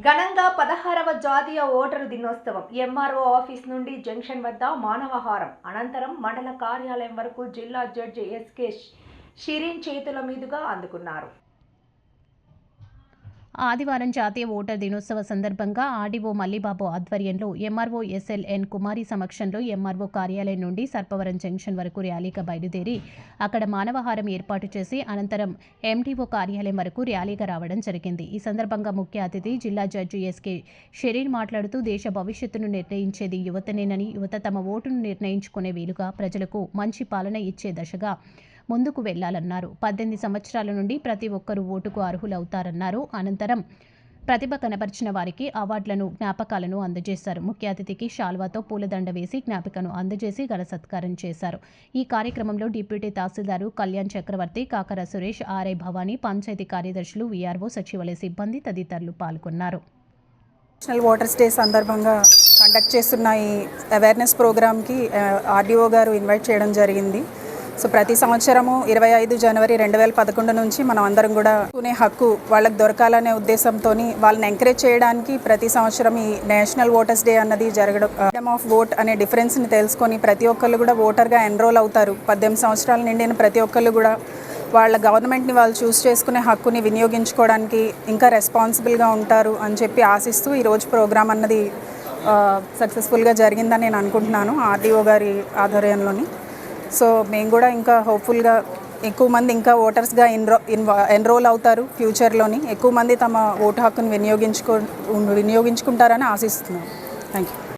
ఘనంగా 16వ జాతీయ ఓటరు దినోత్సవం ఎంఆర్ఓ ఆఫీస్ నుండి జంక్షన్ వద్ద మానవహారం అనంతరం మండల కార్యాలయం వరకు జిల్లా జడ్జి ఎస్కే షిరీన్ చేతుల మీదుగా అందుకున్నారు. ఆదివారం జాతీయ ఓటర్ దినోత్సవ సందర్భంగా ఆర్డీఓ మల్లిబాబు ఆధ్వర్యంలో ఎంఆర్ఓ ఎస్ఎల్ఎన్ కుమారి సమక్షంలో ఎంఆర్ఓ కార్యాలయం నుండి సర్పవరం జంక్షన్ వరకు ర్యాలీగా బయలుదేరి అక్కడ మానవహారం ఏర్పాటు చేసి అనంతరం ఎండీఓ కార్యాలయం వరకు ర్యాలీగా రావడం జరిగింది. ఈ సందర్భంగా ముఖ్య అతిథి జిల్లా జడ్జి ఎస్కే షరీన్ మాట్లాడుతూ దేశ భవిష్యత్తును నిర్ణయించేది యువతనేనని, యువత తమ ఓటును నిర్ణయించుకునే వీలుగా ప్రజలకు మంచి పాలన ఇచ్చే దశగా ముందుకు వెళ్లాలన్నారు. 18 సంవత్సరాల నుండి ప్రతి ఒక్కరూ ఓటుకు అర్హులవుతారన్నారు. అనంతరం ప్రతిభ కనబర్చిన వారికి అవార్డులను, జ్ఞాపకాలను అందజేశారు. ముఖ్య అతిథికి శాల్వాతో పూలదండ వేసి జ్ఞాపికను అందజేసి ఘన సత్కారం చేశారు. ఈ కార్యక్రమంలో డిప్యూటీ తహసీల్దారు కళ్యాణ్ చక్రవర్తి, కాకర సురేష్, ఆర్ఐ భవానీ, పంచాయతీ కార్యదర్శులు, వీఆర్ఓ, సచివాలయ సిబ్బంది తదితరులు పాల్గొన్నారు. నేషనల్ ఓటర్స్ డే సందర్భంగా కండక్ట్ చేస్తున్న ఈ అవేర్నెస్ ప్రోగ్రామ్కి ఆర్డీఓ గారు ఇన్వైట్ చేయడం జరిగింది. సో ప్రతి సంవత్సరము 25 జనవరి 2011 నుంచి మనం అందరం కూడా కొనే హక్కు వాళ్ళకి దొరకాలనే ఉద్దేశంతో వాళ్ళని ఎంకరేజ్ చేయడానికి ప్రతి సంవత్సరం ఈ నేషనల్ ఓటర్స్ డే అన్నది జరగడం, ఫ్రీడమ్ ఆఫ్ ఓట్ అనే డిఫరెన్స్ని తెలుసుకొని ప్రతి ఒక్కళ్ళు కూడా ఓటర్గా ఎన్రోల్ అవుతారు. 18 సంవత్సరాల నిండిన ప్రతి ఒక్కళ్ళు కూడా వాళ్ళ గవర్నమెంట్ని వాళ్ళు చూస్ చేసుకునే హక్కుని వినియోగించుకోవడానికి ఇంకా రెస్పాన్సిబుల్గా ఉంటారు అని చెప్పి ఆశిస్తూ ఈరోజు ప్రోగ్రామ్ అన్నది సక్సెస్ఫుల్గా జరిగిందని నేను అనుకుంటున్నాను ఆర్డీఓ గారి ఆధ్వర్యంలోని. సో మేము కూడా ఇంకా హోప్ఫుల్గా ఎక్కువ మంది ఇంకా ఓటర్స్గా ఎన్రోల్ అవుతారు. ఫ్యూచర్లోని ఎక్కువ మంది తమ ఓటు హక్కును వినియోగించుకుంటారని ఆశిస్తున్నాం. Thank you.